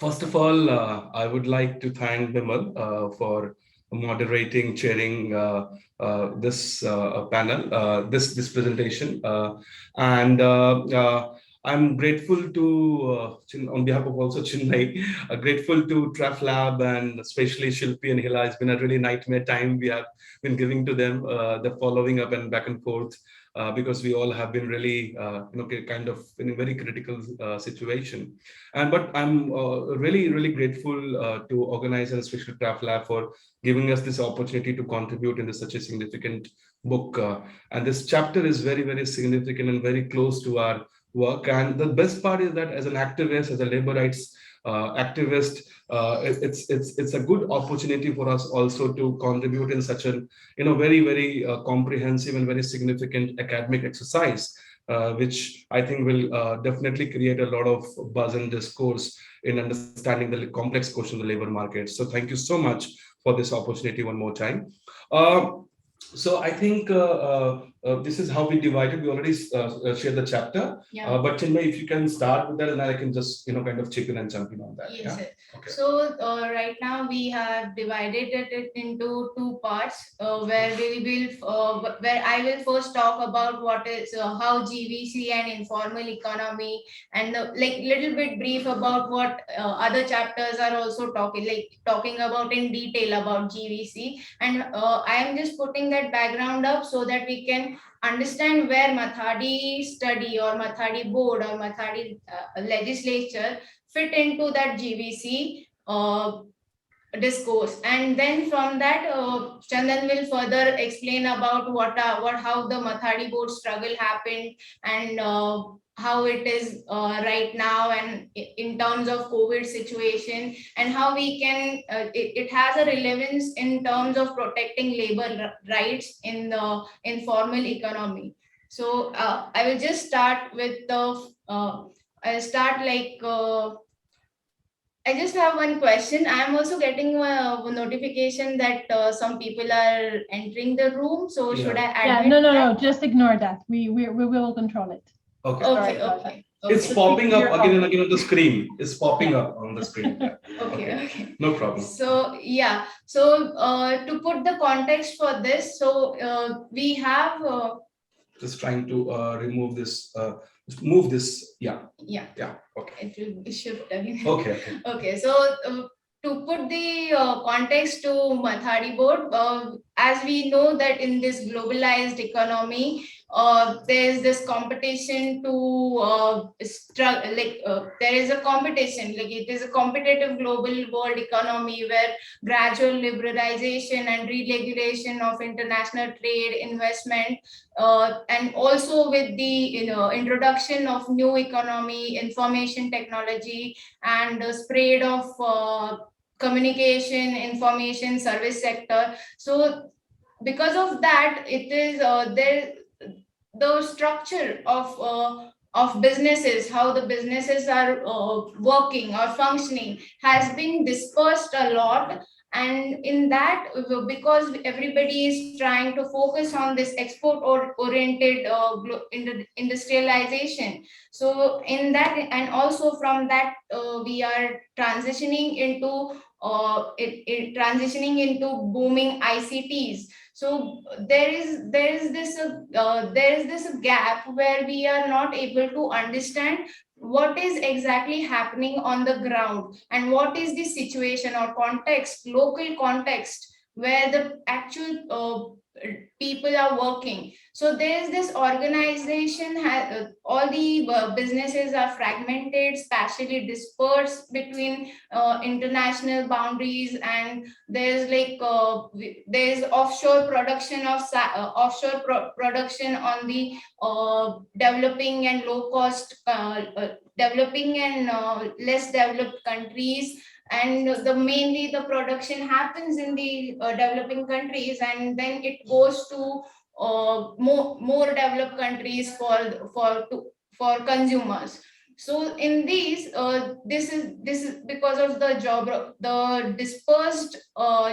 First of all, I would like to thank Vimal for moderating, chairing this panel, this presentation, and I'm grateful to, on behalf of also Chinmanyi, grateful to TraffLab and especially Shilpi and Hila. It's been a really nightmare time we have been giving to them, the following up and back and forth. Because we all have been really, kind of in a very critical situation. But I'm really grateful to organize and especially TraffLab for giving us this opportunity to contribute in such a significant book. And this chapter is very significant and very close to our work. And the best part is that as an activist, as a labor rights activist, it's a good opportunity for us also to contribute in such a very comprehensive and very significant academic exercise, which I think will definitely create a lot of buzz and discourse in understanding the complex question of the labor market. So thank you so much for this opportunity one more time. So I think this is how we divided. We already shared the chapter. Yeah. But Chinmay, if you can start with that, and then I can just kind of chip in and jump in on that. Yes. Yeah? Okay. So right now we have divided it into two parts, where I will first talk about what is how GVC and informal economy, and little bit brief about what other chapters are also talking about in detail about GVC, and I am just putting that background up so that we can understand where Mathadi study or Mathadi board or Mathadi legislature fit into that GVC discourse. And then from that, Chandan will further explain about how the Mathadi board struggle happened, and how it is right now, and in terms of COVID situation, and how we can it has a relevance in terms of protecting labor rights in the informal economy. So I will just start with the I'll start I just have one question. I am also getting a notification that some people are entering the room. So yeah. Should I admit? Yeah, no. Just ignore that. We will control it. Okay. It's popping up again and again on the screen. It's popping up on the screen. Yeah. Okay. No problem. So yeah. So to put the context for this, so we have. Just trying to remove this. Move this. Yeah. Okay. It will be shift again. Okay. So to put the context to Mathadi board, as we know that in this globalized economy, there is this competition to there is a competition, it is a competitive global world economy where gradual liberalization and reregulation of international trade, investment, and also with the introduction of new economy, information technology, and the spread of communication, information service sector. So because of that, it is the structure of businesses, how the businesses are working or functioning, has been dispersed a lot. And in that, because everybody is trying to focus on this export oriented industrialization, so in that, and also from that, we are transitioning into transitioning into booming ICTs. So there is this gap where we are not able to understand what is exactly happening on the ground, and what is the situation or context, local context, where the actual people are working. So there is this organization, all the businesses are fragmented, spatially dispersed between international boundaries, and there's there's offshore production of production on the developing and low cost developing and less developed countries, and mainly the production happens in the developing countries, and then it goes to more developed countries for consumers. So in these, this is because of the dispersed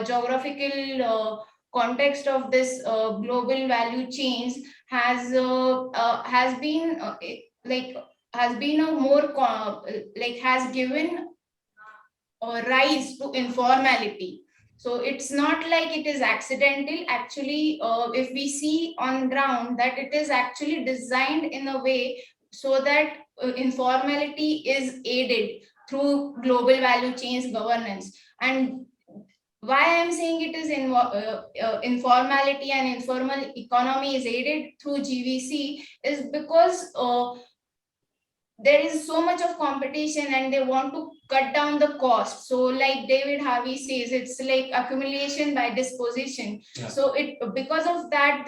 geographical context of this global value chains has been has been a more has given rise to informality. So it's not like it is accidental. Actually, if we see on ground that it is actually designed in a way so that informality is aided through global value chains governance. And why I'm saying it is informality and informal economy is aided through GVC is because there is so much of competition and they want to cut down the cost. So like David Harvey says, it's like accumulation by disposition. Yeah. So it because of that,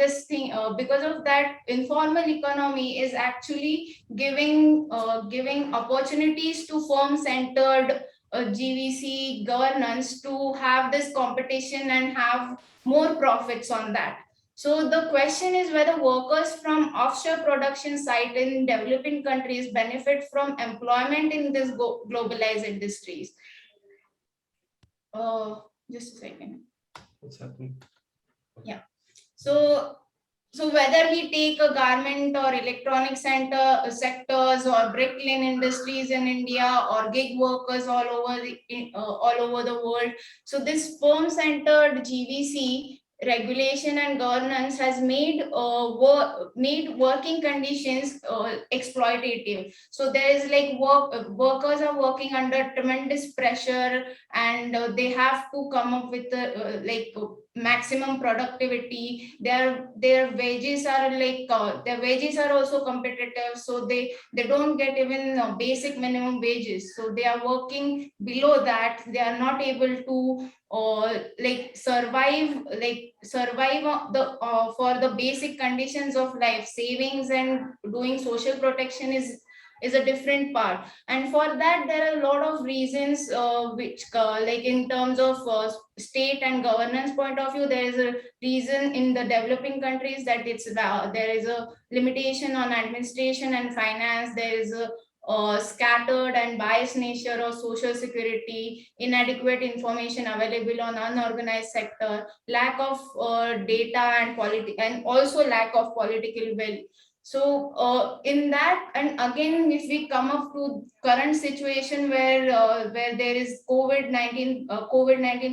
because of that, informal economy is actually giving opportunities to firm centered GVC governance to have this competition and have more profits on that. So the question is whether workers from offshore production site in developing countries benefit from employment in these globalized industries. Just a second. What's happening? Yeah. So whether we take a garment or electronic sectors or brick lane industries in India or gig workers all over the world, so this firm-centered GVC regulation and governance has made working conditions exploitative. So there is like workers are working under tremendous pressure, and they have to come up with maximum productivity. Their wages are their wages are also competitive, so they don't get even basic minimum wages, so they are working below that. They are not able to survive for the basic conditions of life. Savings and doing social protection is a different part, and for that there are a lot of reasons, which like in terms of state and governance point of view, there is a reason in the developing countries that there is a limitation on administration and finance. There is a scattered and biased nature of social security, inadequate information available on unorganized sector, lack of data and also lack of political will. So in that, and again, if we come up to current situation where there is COVID-19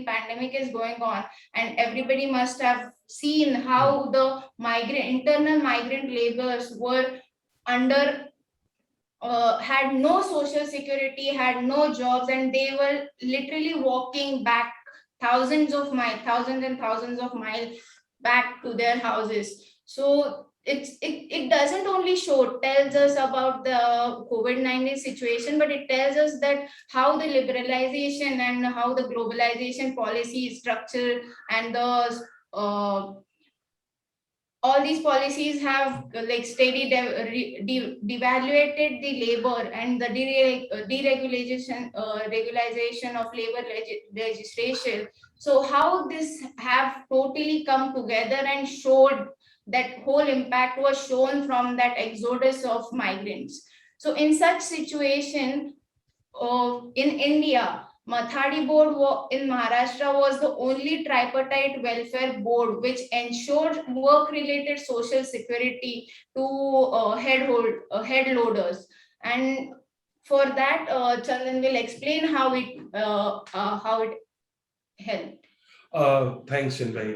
pandemic is going on, and everybody must have seen how the internal migrant laborers were under had no social security, had no jobs, and they were literally walking back thousands and thousands of miles back to their houses. So it doesn't only tells us about the COVID-19 situation, but it tells us that how the liberalization and how the globalization policy is structured, and the all these policies have steady devaluated the labor and the deregulation regularization of labor legislation. So how this have totally come together and showed that whole impact was shown from that exodus of migrants. So in such situation, in India, Mathadi board in Maharashtra was the only tripartite welfare board which ensured work-related social security to headloaders. And for that, Chandan will explain how it helped. Thanks, Chinmay.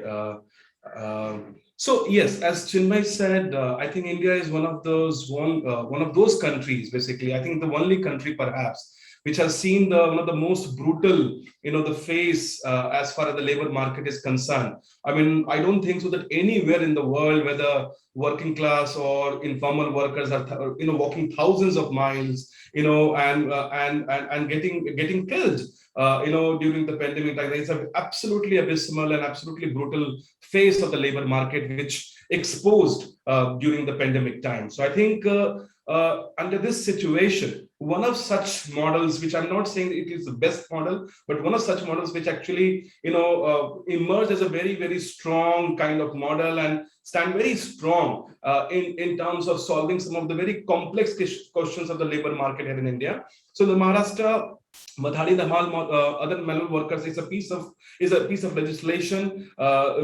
So yes, as Chinmay said, I think India is one of those countries. Basically, I think the only country perhaps which has seen one of the most brutal, the phase as far as the labor market is concerned. I mean, I don't think so that anywhere in the world, whether working class or informal workers are, walking thousands of miles, and getting killed, during the pandemic. Like, it's an absolutely abysmal and absolutely brutal phase of the labor market, which exposed during the pandemic time. So I think under this situation, one of such models, which I'm not saying it is the best model, but one of such models which actually, emerged as a very, very strong kind of model and stand very strong in terms of solving some of the very complex questions of the labor market here in India. So the Maharashtra Mathadi, the other manual workers, is a piece of legislation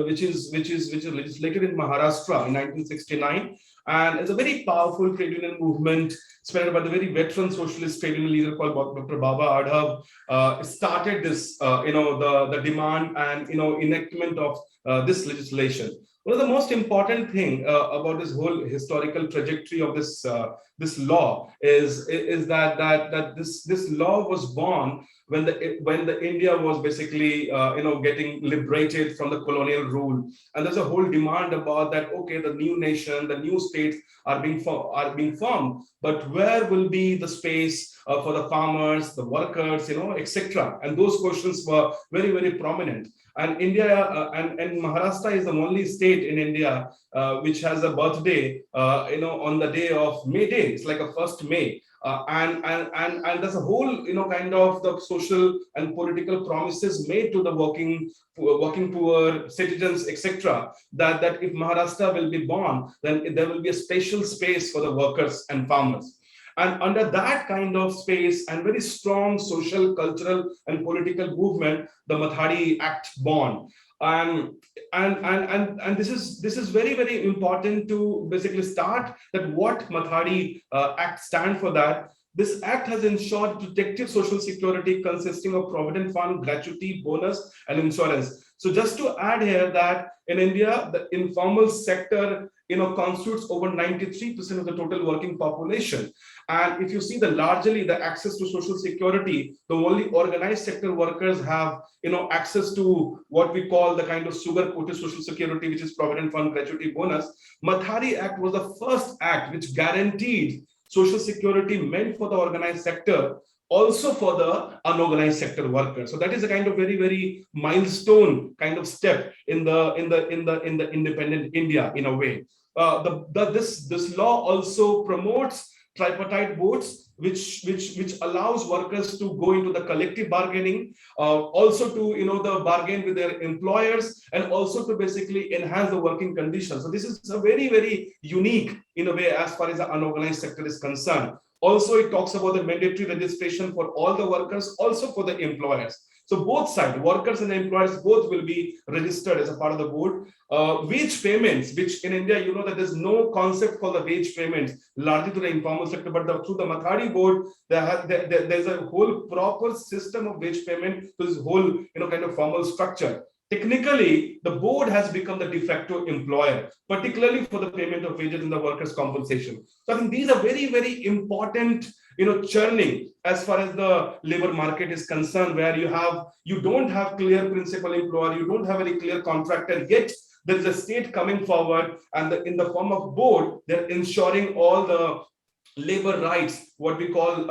which is legislated in Maharashtra in 1969, and it's a very powerful trade union movement spearheaded by the very veteran socialist trade union leader called Dr. Baba Adhav. Started this, the demand and enactment of this legislation. One of the most important thing about this whole historical trajectory of this law is that this law was born when the India was basically getting liberated from the colonial rule, and there's a whole demand about that. Okay, the new nation, the new states are being formed, but where will be the space for the farmers, the workers, etc. And those questions were very, very prominent. And India and Maharashtra is the only state in India which has a birthday, on the day of May Day. It's like a 1st May. And there's a whole, kind of the social and political promises made to the working poor citizens, etc. That if Maharashtra will be born, then there will be a special space for the workers and farmers. And under that kind of space and very strong social, cultural, and political movement, the Mathadi Act born. And this is very, very important to basically start that what Mathadi Act stand for. That this act has ensured protective social security consisting of provident fund, gratuity, bonus, and insurance. So just to add here that in India, the informal sector constitutes over 93% of the total working population. And if you see largely the access to social security, the only organized sector workers have access to what we call the kind of sugar coated social security, which is provident fund, gratuity, bonus. Mathadi Act was the first act which guaranteed social security meant for the organized sector, also for the unorganized sector workers. So that is a kind of very, very milestone kind of step in the independent India in a way. This law also promotes tripartite boards, which allows workers to go into the collective bargaining, also to the bargain with their employers, and also to basically enhance the working conditions. So this is a very, very unique in a way as far as the unorganized sector is concerned. Also, it talks about the mandatory registration for all the workers, also for the employers. So both sides, workers and the employers, both will be registered as a part of the board. Wage payments, which in India, that there's no concept called the wage payments, largely to the informal sector, but through the Mathadi board, there's a whole proper system of wage payment to this whole, kind of formal structure. Technically, the board has become the de facto employer, particularly for the payment of wages and the workers' compensation. So I think these are very, very important, churning as far as the labor market is concerned, where you don't have clear principal employer, you don't have any clear contractor, yet there is a state coming forward, and in the form of board, they're ensuring all the labor rights, what we call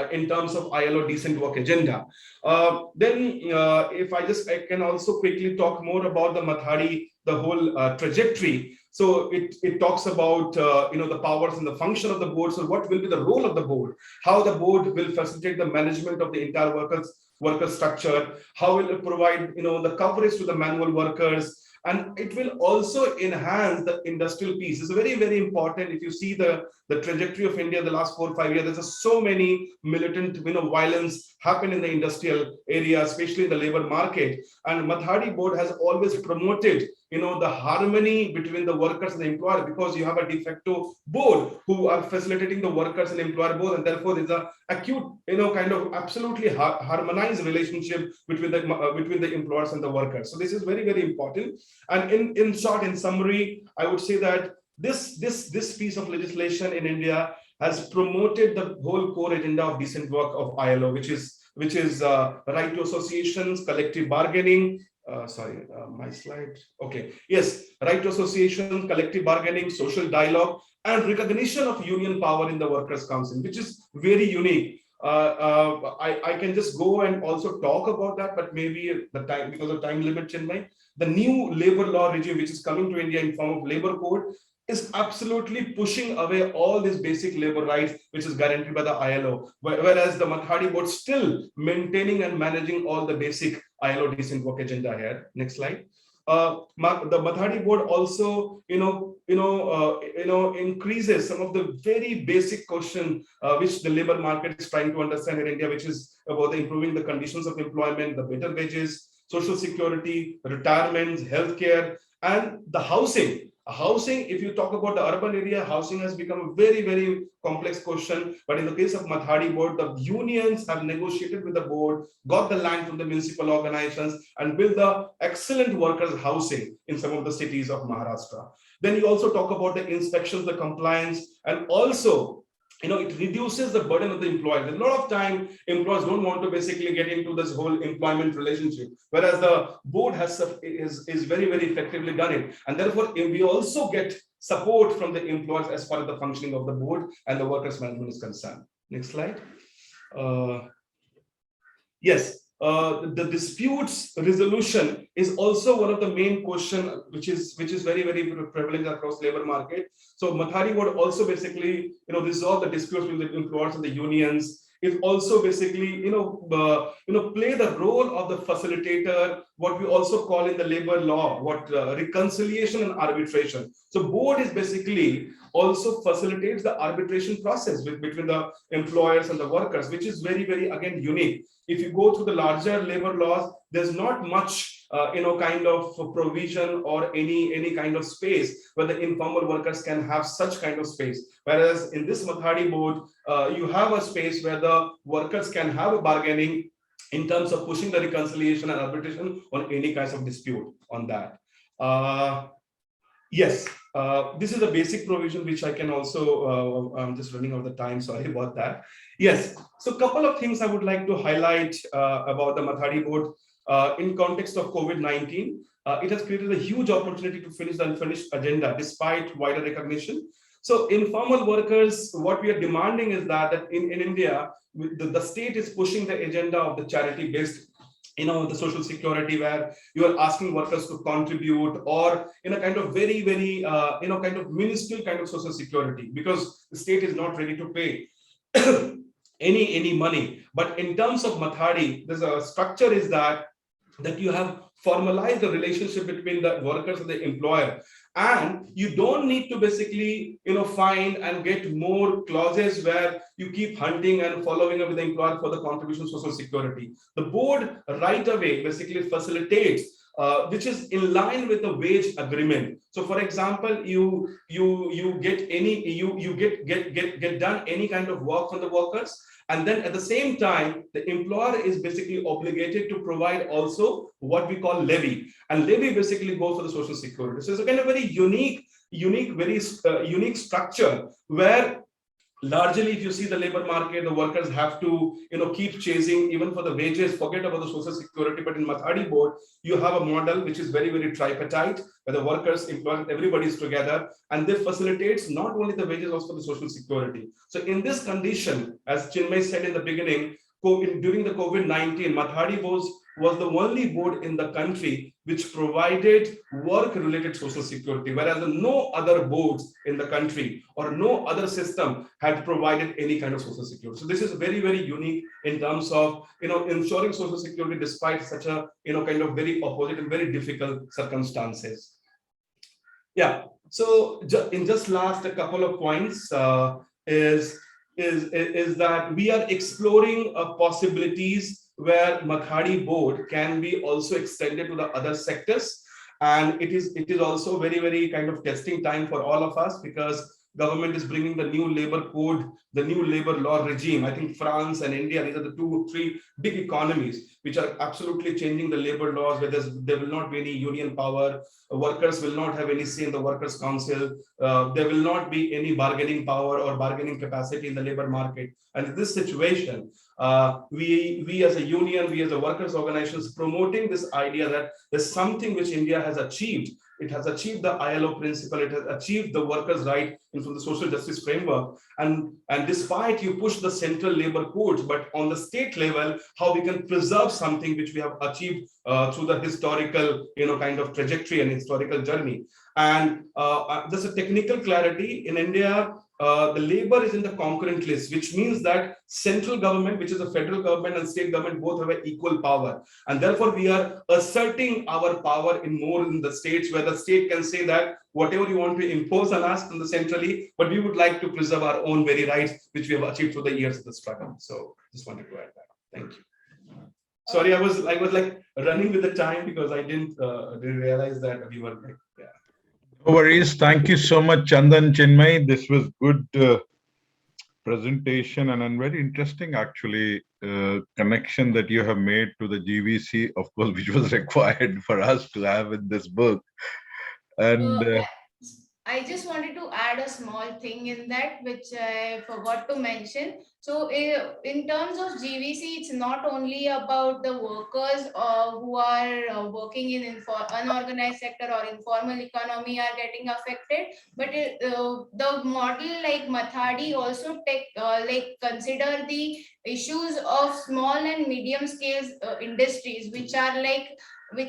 in terms of ILO decent work agenda. If I can also quickly talk more about the Mathadi, the whole trajectory. So it talks about the powers and the function of the board. So what will be the role of the board? How the board will facilitate the management of the entire worker structure? How will it provide the coverage to the manual workers? And it will also enhance the industrial piece. It's very, very important. If you see the trajectory of India in the last 4 or 5 years, there's so many militant violence happen in the industrial area, especially in the labor market. And Mathadi board has always promoted the harmony between the workers and the employer, because you have a de facto board who are facilitating the workers and employer both, and therefore there's a acute kind of absolutely harmonized relationship between the employers and the workers. So this is very, very important. And in short, in summary, I would say that this piece of legislation in India has promoted the whole core agenda of decent work of ILO, which is right to associations, collective bargaining. My slide. Okay. Yes, right to association, collective bargaining, social dialogue, and recognition of union power in the workers' council, which is very unique. I can just go and also talk about that, but maybe the time, because of time limit, Chinmanyi, the new labor law regime, which is coming to India in form of labor code, is absolutely pushing away all these basic labor rights, which is guaranteed by the ILO, whereas the Mathadi board still maintaining and managing all the basic ILO decent work agenda here. Next slide. the Mathadi board also, increases some of the very basic question which the labor market is trying to understand in India, which is about improving the conditions of employment, the better wages, social security, retirements, healthcare, and the housing. Housing, if you talk about the urban area, housing has become a very, very complex question. But in the case of Mathadi board, the unions have negotiated with the board, got the land from the municipal organizations, and built the excellent workers' housing in some of the cities of Maharashtra. Then you also talk about the inspections, the compliance, and also it reduces the burden of the employer. A lot of time, employers don't want to basically get into this whole employment relationship, whereas the board is very, very effectively done it. And therefore, we also get support from the employers as far as the functioning of the board and the workers' management is concerned. Next slide. Yes. The disputes resolution is also one of the main question, which is very, very prevalent across labor market. So Mathadi would also basically resolve the disputes with the employers and the unions. It also basically play the role of the facilitator, what we also call in the labor law, reconciliation and arbitration. So board is basically also facilitates the arbitration process between the employers and the workers, which is very, very again unique. If you go through the larger labor laws, there's not much kind of provision or any kind of space where the informal workers can have such kind of space. Whereas in this Mathadi board, you have a space where the workers can have a bargaining in terms of pushing the reconciliation and arbitration on any kinds of dispute on that. Yes, this is a basic provision which I can also, I'm just running out of the time, sorry about that. Yes, so a couple of things I would like to highlight about the Mathadi board in context of COVID-19. It has created a huge opportunity to finish the unfinished agenda despite wider recognition. So informal workers, what we are demanding is that in India, the state is pushing the agenda of the charity-based the social security, where you are asking workers to contribute, or in a kind of very, very, kind of minuscule kind of social security, because the state is not ready to pay any money. But in terms of Mathadi, there's a structure is that you have formalized the relationship between the workers and the employer, and you don't need to basically find and get more clauses where you keep hunting and following up with the employer for the contribution to social security. The board right away basically facilitates which is in line with the wage agreement. So for example, you get done any kind of work from the workers, and then at the same time, the employer is basically obligated to provide also what we call levy. And levy basically goes for the social security. So it's a kind of very unique, very unique structure where largely, if you see the labor market, the workers have to keep chasing even for the wages, forget about the social security. But in Mathadi board, you have a model which is very, very tripartite, where the workers, employers, everybody is together, and this facilitates not only the wages, also the social security. So in this condition, as Chinmanyi said in the beginning, during the COVID-19, Mathadi was the only board in the country which provided work-related social security, whereas no other boards in the country or no other system had provided any kind of social security. So this is very, very unique in terms of ensuring social security despite such a kind of very opposite and very difficult circumstances. Yeah. So in just last a couple of points is that we are exploring possibilities where Mathadi board can be also extended to the other sectors, and it is also very, very kind of testing time for all of us, because government is bringing the new labor code, the new labor law regime. I think France and India, these are the 2-3 big economies which are absolutely changing the labor laws, where there will not be any union power, workers will not have any say in the workers' council, there will not be any bargaining power or bargaining capacity in the labor market. And in this situation, we as a union, we as a workers' organizations, promoting this idea that there's something which India has achieved. It has achieved the ILO principle, it has achieved the workers' right into the social justice framework. And despite you push the central labor codes, but on the state level, how we can preserve something which we have achieved through the historical, kind of trajectory and historical journey. And there's a technical clarity in India. the labor is in the concurrent list, which means that central government, which is the federal government, and state government both have an equal power. And therefore, we are asserting our power in more in the states, where the state can say that whatever you want to impose on us from the centrally, but we would like to preserve our own very rights, which we have achieved through the years of the struggle. So just wanted to add that. Thank you. Sorry, I was like running with the time because I didn't realize that we were like, yeah. No worries. Thank you so much, Chandan, Chinmay. This was good presentation and very interesting, actually, connection that you have made to the GVC, of course, which was required for us to have in this book. And I just wanted to add a small thing in that, which I forgot to mention. So in terms of GVC, it's not only about the workers who are working in unorganized sector or informal economy are getting affected, but the model like Mathadi also consider the issues of small and medium scale industries, which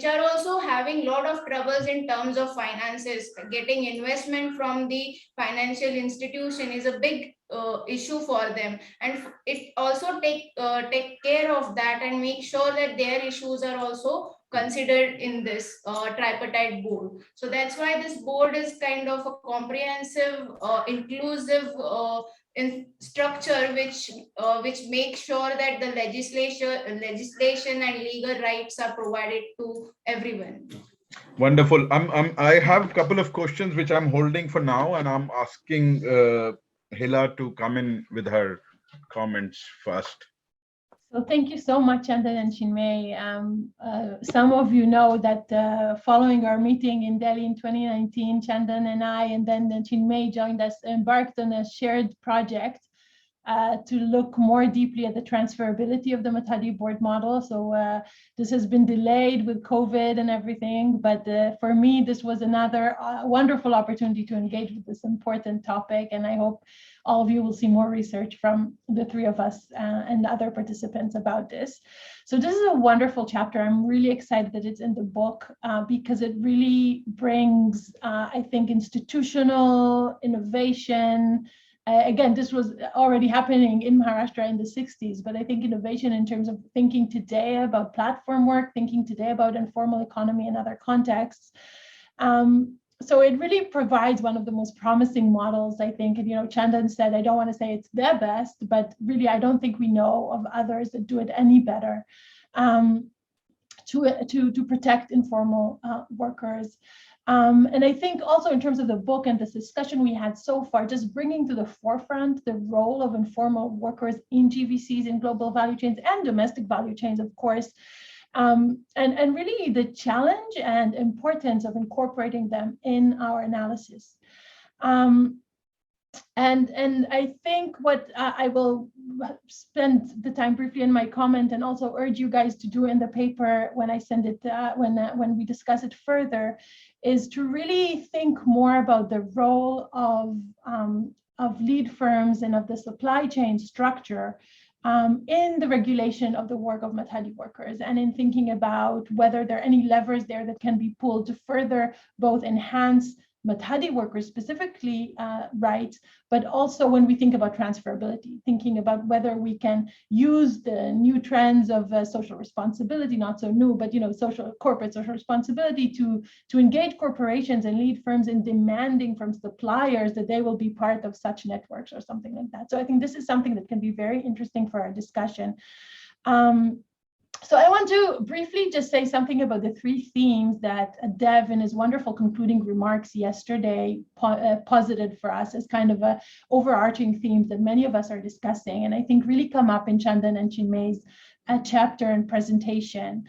are also having a lot of troubles in terms of finances. Getting investment from the financial institution is a big issue for them, and it also take care of that and make sure that their issues are also considered in this tripartite board. So that's why this board is kind of a comprehensive, inclusive in structure, which makes sure that the legislation and legal rights are provided to everyone. wonderful. I have a couple of questions which I'm holding for now, and I'm asking Hila to come in with her comments first. So thank you so much, Chandan and Chinmay. Some of you know that following our meeting in Delhi in 2019, Chandan and I, and then Chinmay joined us, embarked on a shared project to look more deeply at the transferability of the Mathadi board model. So this has been delayed with COVID and everything, but for me, this was another wonderful opportunity to engage with this important topic. And I hope all of you will see more research from the three of us and other participants about this. So this is a wonderful chapter. I'm really excited that it's in the book because it really brings, I think, institutional innovation. Again, this was already happening in Maharashtra in the 60s, but I think innovation in terms of thinking today about platform work, thinking today about informal economy in other contexts. So it really provides one of the most promising models, I think. And, Chandan said, I don't want to say it's the best, but really, I don't think we know of others that do it any better to protect informal workers. And I think also in terms of the book and this discussion we had so far, just bringing to the forefront the role of informal workers in GVCs, in global value chains and domestic value chains, of course, and really the challenge and importance of incorporating them in our analysis. And I think what I will spend the time briefly in my comment and also urge you guys to do in the paper when I send it, when we discuss it further, is to really think more about the role of lead firms and of the supply chain structure in the regulation of the work of Mathadi workers, and in thinking about whether there are any levers there that can be pulled to further both enhance Mathadi workers specifically rights, but also when we think about transferability, thinking about whether we can use the new trends of social responsibility, not so new, but corporate social responsibility to engage corporations and lead firms in demanding from suppliers that they will be part of such networks or something like that. So I think this is something that can be very interesting for our discussion. So I want to briefly just say something about the three themes that Dev in his wonderful concluding remarks yesterday posited for us as kind of a overarching themes that many of us are discussing, and I think really come up in Chandan and Chinmay's chapter and presentation.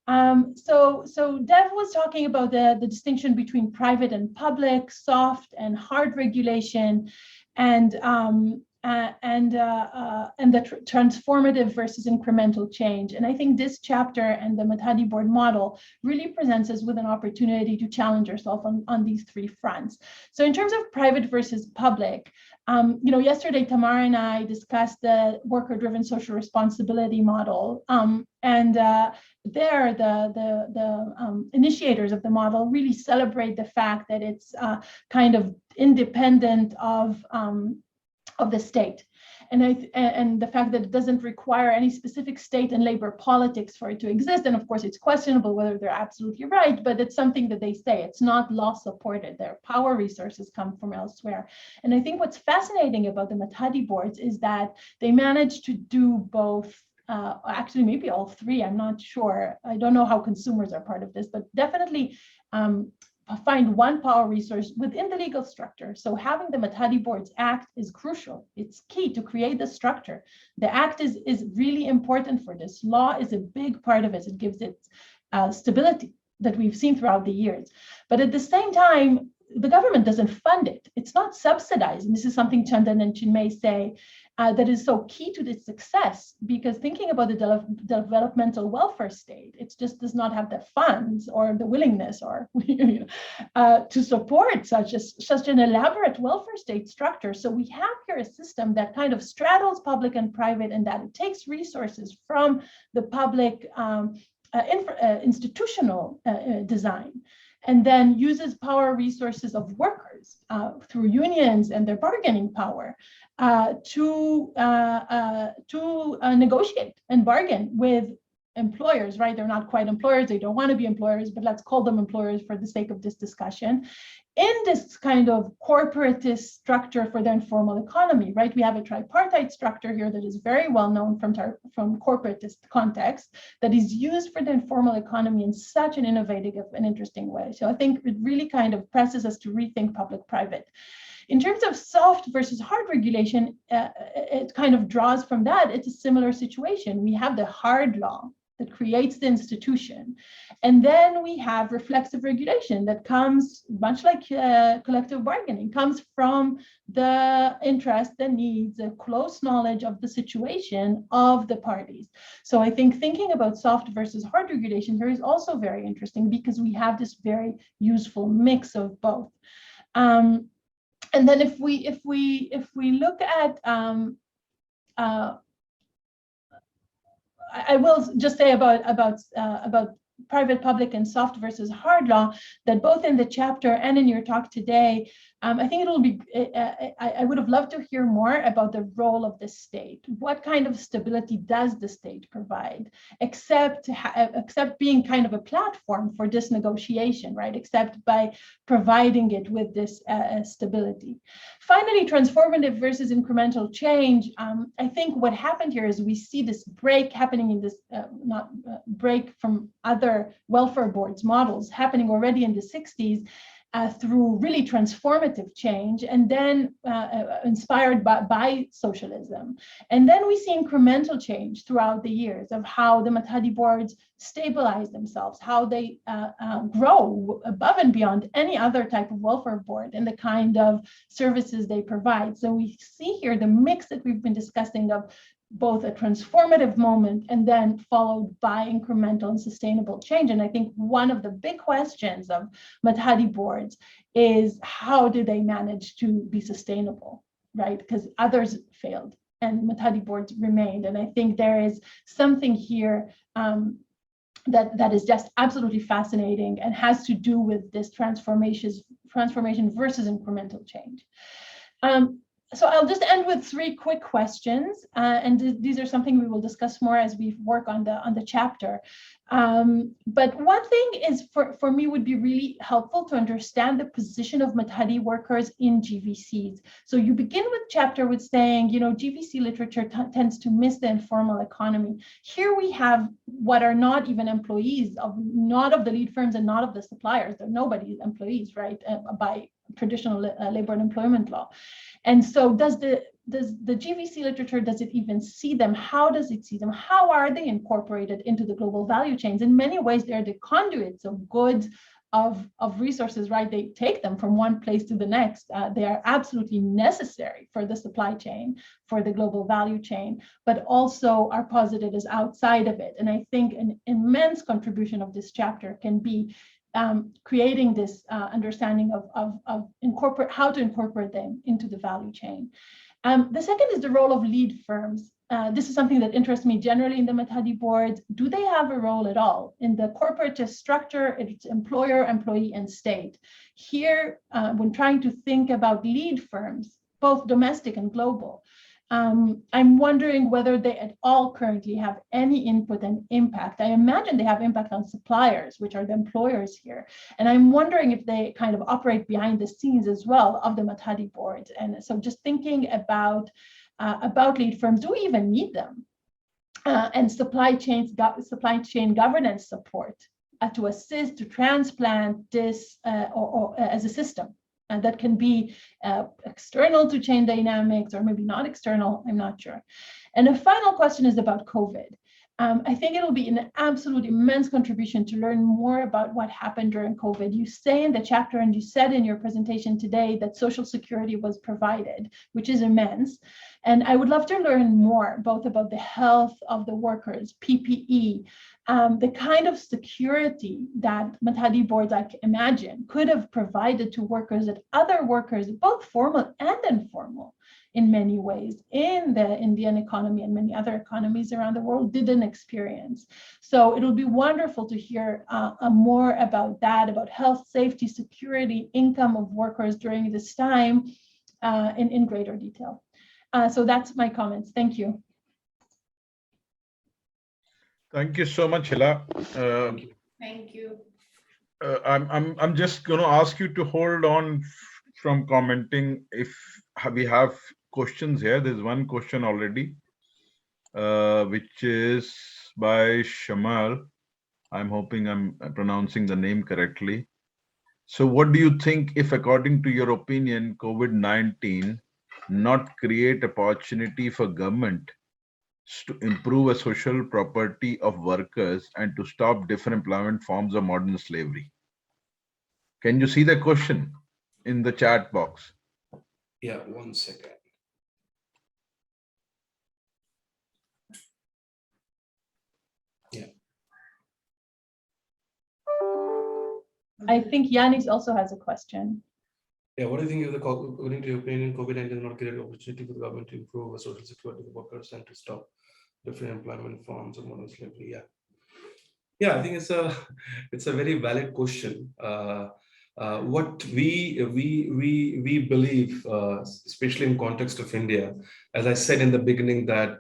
So Dev was talking about the distinction between private and public, soft and hard regulation, and the transformative versus incremental change. And I think this chapter and the Mathadi board model really presents us with an opportunity to challenge ourselves on these three fronts. So in terms of private versus public, yesterday Tamar and I discussed the worker-driven social responsibility model, and there the initiators of the model really celebrate the fact that it's kind of independent of of the state. And the fact that it doesn't require any specific state and labor politics for it to exist. And of course, it's questionable whether they're absolutely right, but it's something that they say. It's not law supported. Their power resources come from elsewhere. And I think what's fascinating about the Mathadi boards is that they managed to do both. Actually, maybe all three, I'm not sure. I don't know how consumers are part of this, but definitely find one power resource within the legal structure. So having the Mathadi boards act is crucial. It's key to create the structure. The act is really important for this. Law is a big part of it. It gives it stability that we've seen throughout the years. But at the same time, the government doesn't fund it. It's not subsidized. And this is something Chandan and Chinmanyi say that is so key to its success, because thinking about the developmental welfare state, it just does not have the funds or the willingness or to support such an elaborate welfare state structure. So we have here a system that kind of straddles public and private, and that it takes resources from the public institutional design, and then uses power resources of workers through unions and their bargaining power to negotiate and bargain with employers, right? They're not quite employers. They don't want to be employers, but let's call them employers for the sake of this discussion. In this kind of corporatist structure for the informal economy, right? We have a tripartite structure here that is very well known from corporatist context, that is used for the informal economy in such an innovative and interesting way. So I think it really kind of presses us to rethink public-private. In terms of soft versus hard regulation, it kind of draws from that. It's a similar situation. We have the hard law that creates the institution. And then we have reflexive regulation that comes, much like collective bargaining, comes from the interest, the needs, the close knowledge of the situation of the parties. So I think thinking about soft versus hard regulation here is also very interesting, because we have this very useful mix of both. And then if we look at I will just say about private, public, and soft versus hard law, that both in the chapter and in your talk today, I think it'll be, I would have loved to hear more about the role of the state. What kind of stability does the state provide, except being kind of a platform for this negotiation, right? Except by providing it with this stability. Finally, transformative versus incremental change. I think what happened here is we see this break happening in this, break from other welfare boards models happening already in the 60s. Through really transformative change, and then inspired by socialism. And then we see incremental change throughout the years of how the Mathadi boards stabilize themselves, how they grow above and beyond any other type of welfare board and the kind of services they provide. So we see here the mix that we've been discussing of both a transformative moment and then followed by incremental and sustainable change. And I think one of the big questions of Mathadi boards is, how do they manage to be sustainable, right? Because others failed and Mathadi boards remained. And I think there is something here that is just absolutely fascinating and has to do with this transformation versus incremental change. So I'll just end with 3 quick questions, and these are something we will discuss more as we work on the chapter. But one thing is, for me, would be really helpful to understand the position of Mathadi workers in GVCs. So you begin with chapter with saying, GVC literature tends to miss the informal economy. Here we have what are not even employees not of the lead firms and not of the suppliers. They're nobody's employees, right? By traditional labor and employment law. And so does the GVC literature, does it even see them? How does it see them? How are they incorporated into the global value chains? In many ways, they're the conduits of goods, of resources, right? They take them from one place to the next. They are absolutely necessary for the supply chain, for the global value chain, but also are posited as outside of it. And I think an immense contribution of this chapter can be creating this understanding of how to incorporate them into the value chain. The second is the role of lead firms. This is something that interests me generally in the Mathadi boards. Do they have a role at all? In the corporatist structure, it's employer, employee, and state. Here, when trying to think about lead firms, both domestic and global. I'm wondering whether they at all currently have any input and impact. I imagine they have impact on suppliers, which are the employers here. And I'm wondering if they kind of operate behind the scenes as well of the Mathadi board. And so just thinking about lead firms, do we even need them? And supply chain governance support to assist to transplant this or as a system. And that can be external to chain dynamics or maybe not external, I'm not sure. And the final question is about COVID. I think it'll be an absolute immense contribution to learn more about what happened during COVID. You say in the chapter, and you said in your presentation today, that social security was provided, which is immense. And I would love to learn more, both about the health of the workers, PPE, the kind of security that Mathadi boards, I can imagine, could have provided to workers that other workers, both formal and informal, in many ways, in the Indian economy and many other economies around the world, didn't experience. So it'll be wonderful to hear more about that, about health, safety, security, income of workers during this time in greater detail. So that's my comments. Thank you. Thank you so much, Hila. Thank you. I'm just going to ask you to hold on from commenting if we have questions here. There's one question already, which is by Shamir. I'm hoping I'm pronouncing the name correctly. So what do you think if, according to your opinion, COVID-19 not create opportunity for government to improve a social property of workers and to stop different employment forms of modern slavery? Can you see the question in the chat box? Yeah, 1 second. Yeah. I think Yanis also has a question. Yeah, what do you think, according to your opinion, COVID-19 does not create opportunity for the government to improve the social security of workers and to stop different employment forms of modern slavery? Yeah. Yeah, I think it's a very valid question. What we believe, especially in context of India, as I said in the beginning, that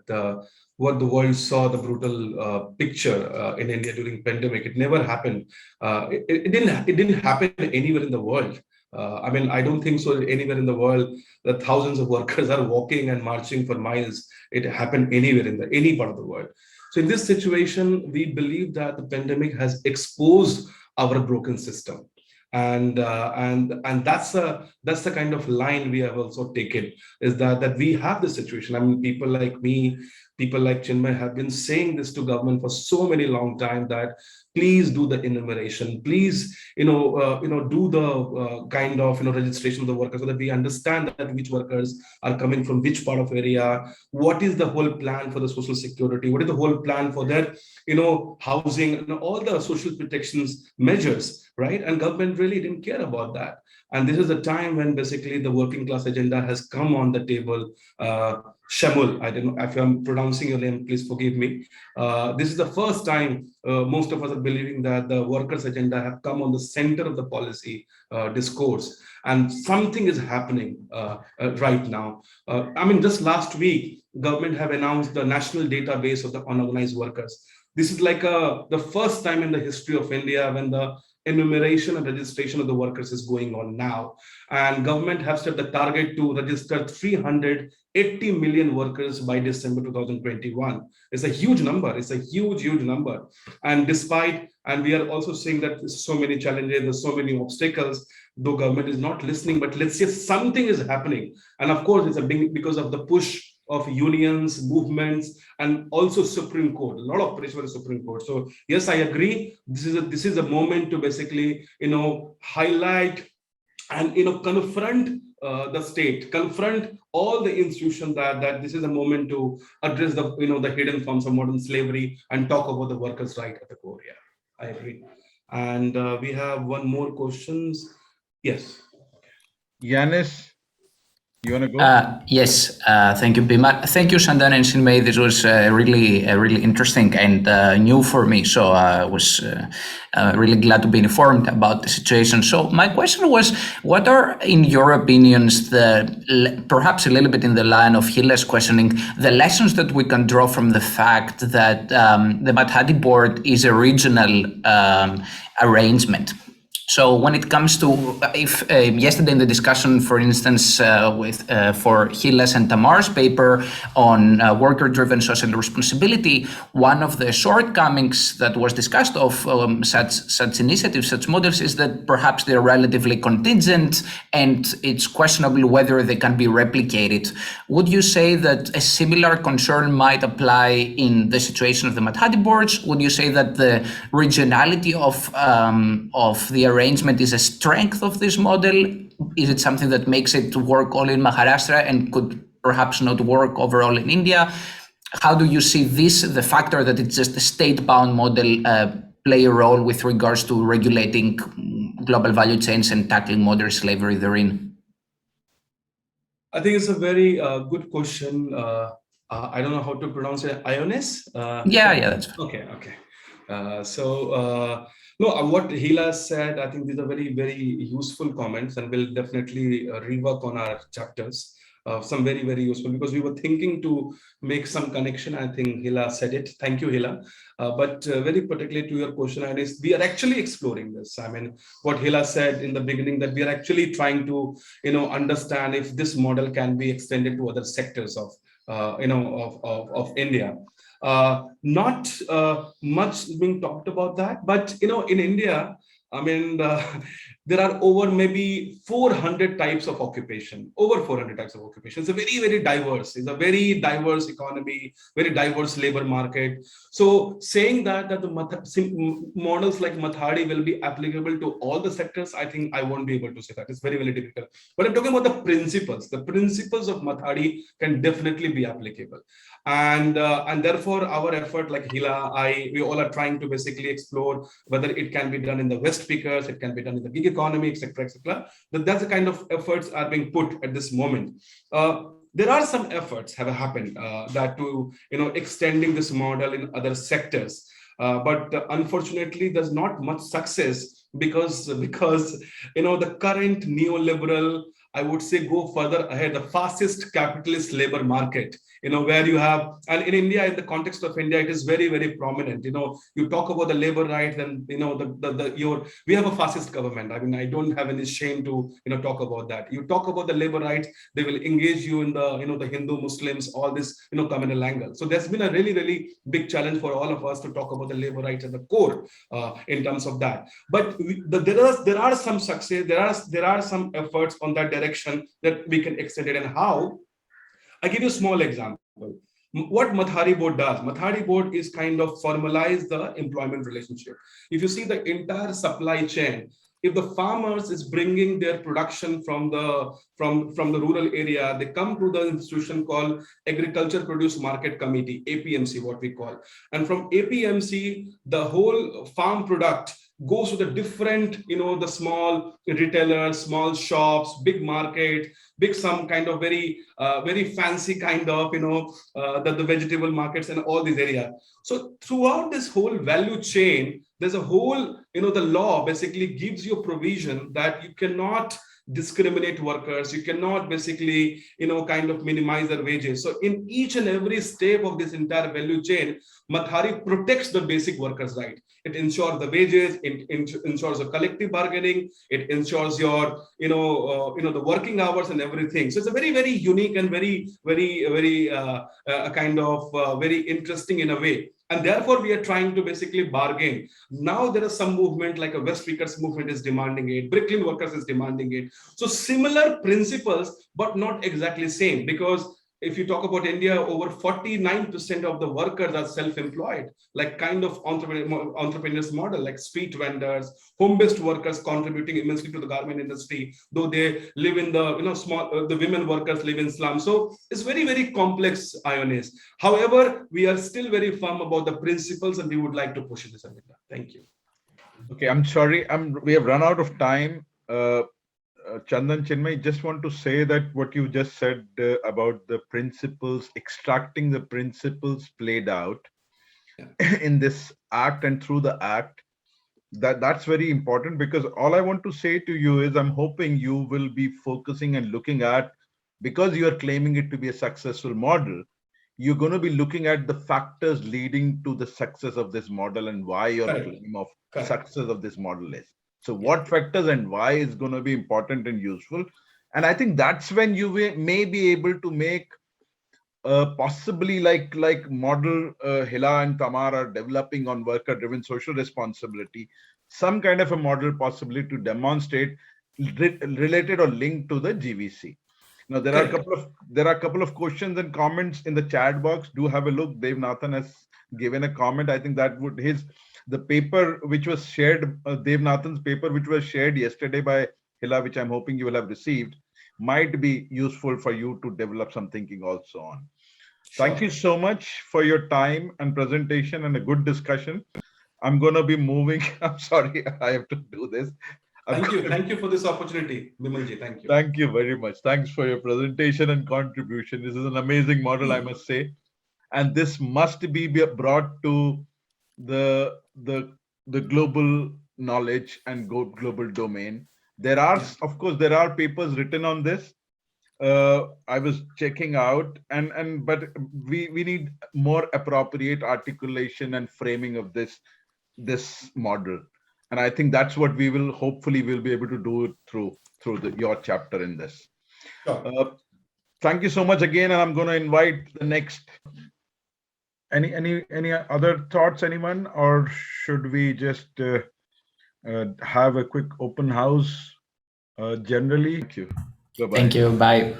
what the world saw, the brutal picture in India during pandemic, it never happened. It didn't happen anywhere in the world. I mean, I don't think so anywhere in the world that thousands of workers are walking and marching for miles. It happened anywhere in any part of the world. So in this situation, we believe that the pandemic has exposed our broken system. And that's the kind of line we have also taken, is that we have this situation. I mean, people like me, people like Chinmanyi have been saying this to government for so many long time, that please do the enumeration, please do the kind of registration of the workers, so that we understand that which workers are coming from which part of area, what is the whole plan for the social security, what is the whole plan for their housing and all the social protections measures, right? And government really didn't care about that. And this is the time when basically the working class agenda has come on the table. Shamul, I don't know if I'm pronouncing your name, please forgive me. This is the first time most of us are believing that the workers' agenda have come on the center of the policy discourse. And something is happening right now. I mean, just last week, government have announced the national database of the unorganized workers. This is like the first time in the history of India when the enumeration and registration of the workers is going on now. And government have set the target to register 380 million workers by December 2021. It's a huge number. It's a huge number. And we are also seeing that there's so many challenges, there's so many obstacles, though government is not listening, but let's say something is happening. And of course, it's a big because of the push of unions, movements, and also Supreme Court. A lot of pressure for the Supreme Court. So yes, I agree. This is a moment to basically highlight and confront the state, confront all the institutions that this is a moment to address the the hidden forms of modern slavery and talk about the workers' right at the core. Yeah, I agree. And we have one more questions. Yes. Yanis, You want to go? Yes, thank you, Bima. Thank you, Chandan and Chinmanyi. This was really interesting and new for me. So I was really glad to be informed about the situation. So my question was, what are, in your opinions, perhaps a little bit in the line of Hila's questioning, the lessons that we can draw from the fact that the Mathadi board is a regional arrangement? So when it comes to, if yesterday in the discussion, for instance, for Hila's and Tamar's paper on worker-driven social responsibility, one of the shortcomings that was discussed of such initiatives, such models, is that perhaps they're relatively contingent and it's questionable whether they can be replicated. Would you say that a similar concern might apply in the situation of the Mathadi boards? Would you say that the regionality of the arrangement is a strength of this model? Is it something that makes it work only in Maharashtra and could perhaps not work overall in India? How do you see this, the factor that it's just a state-bound model, play a role with regards to regulating global value chains and tackling modern slavery therein? I think it's a very good question. I don't know how to pronounce it. Ionis? Yeah, that's fine. Okay. No, what Hila said, I think these are very useful comments, and we'll definitely rework on our chapters. Some very useful, because we were thinking to make some connection. I think Hila said it. Thank you, Hila. But very particularly to your question, Ionis, we are actually exploring this. I mean, what Hila said in the beginning, that we are actually trying to, understand if this model can be extended to other sectors of India. Not much being talked about that, but in India, I mean, there are over maybe 400 types of occupation. Over 400 types of occupation. It's a very diverse. It's a very diverse economy, very diverse labor market. So saying that the models like Mathadi will be applicable to all the sectors, I think I won't be able to say that. It's very difficult. But I'm talking about the principles. The principles of Mathadi can definitely be applicable. And therefore our effort, like Hila, we all are trying to basically explore whether it can be done in the West speakers, it can be done in the gig economy, etc. That's the kind of efforts are being put at this moment. There are some efforts have happened that to extending this model in other sectors, but unfortunately there's not much success because the current neoliberal, I would say, go further ahead, the fastest capitalist labor market, where you have, and in India, in the context of India, it is very prominent. You talk about the labor rights, and we have a fascist government. I mean, I don't have any shame to talk about that. You talk about the labor rights, they will engage you in the Hindu, Muslims, all this communal angle. So there's been a really big challenge for all of us to talk about the labor rights at the core in terms of that. But there are some success, there are some efforts on that direction that we can extend it. And how? I give you a small example. What Mathadi board does, Mathadi board is kind of formalize the employment relationship. If you see the entire supply chain, if the farmers is bringing their production from the rural area, they come to the institution called Agriculture Produce Market Committee, APMC, what we call. And from APMC, the whole farm product goes to the different, the small retailers, small shops, big market, some kind of very fancy kind of, the vegetable markets and all these areas. So throughout this whole value chain, there's a whole, the law basically gives you a provision that you cannot discriminate workers, you cannot basically, kind of minimize their wages. So in each and every step of this entire value chain, Mathadi protects the basic workers' right. It ensures the wages, it ensures the collective bargaining, it ensures your, the working hours and everything. So it's a very unique and very kind of very interesting in a way. And therefore, we are trying to basically bargain. Now there is some movement, like a West Speakers movement is demanding it, Bricklin workers is demanding it. So similar principles, but not exactly same, because if you talk about India, over 49% of the workers are self-employed, like kind of entrepreneurs model, like street vendors, home-based workers contributing immensely to the garment industry, though they live in the, small, the women workers live in slums. So it's very complex, Ionis. However, we are still very firm about the principles and we would like to push this agenda. Thank you. Okay, I'm sorry, we have run out of time. Chandan, Chinmay, just want to say that what you just said about the principles, extracting the principles played out in this act and through the act, that's very important, because all I want to say to you is I'm hoping you will be focusing and looking at, because you are claiming it to be a successful model, you're going to be looking at the factors leading to the success of this model and why your claim of success of this model is. So what factors and why is going to be important and useful. And I think that's when you may be able to make possibly like model Hila and Kumar are developing on worker driven social responsibility, some kind of a model possibly to demonstrate related or linked to the GVC. Now there are a couple of questions and comments in the chat box. Do have a look. Dev Nathan has given a comment. I think that would the paper which was shared, Dev Nathan's paper which was shared yesterday by Hila, which I'm hoping you will have received, might be useful for you to develop some thinking also on. Thank you so much for your time and presentation and a good discussion. I'm going to be moving. I'm sorry, I have to do this. Thank you for this opportunity, Bimalji. Thank you. Thank you very much. Thanks for your presentation and contribution. This is an amazing model, I must say. And this must be brought to the global knowledge and global domain. There are, of course, there are papers written on this. I was checking out, but we need more appropriate articulation and framing of this model, and I think that's what we will hopefully will be able to do through your chapter in this. Thank you so much again, and I'm going to invite the next. Any other thoughts, anyone, or should we just have a quick open house generally? Thank you. Bye-bye. Thank you. Bye.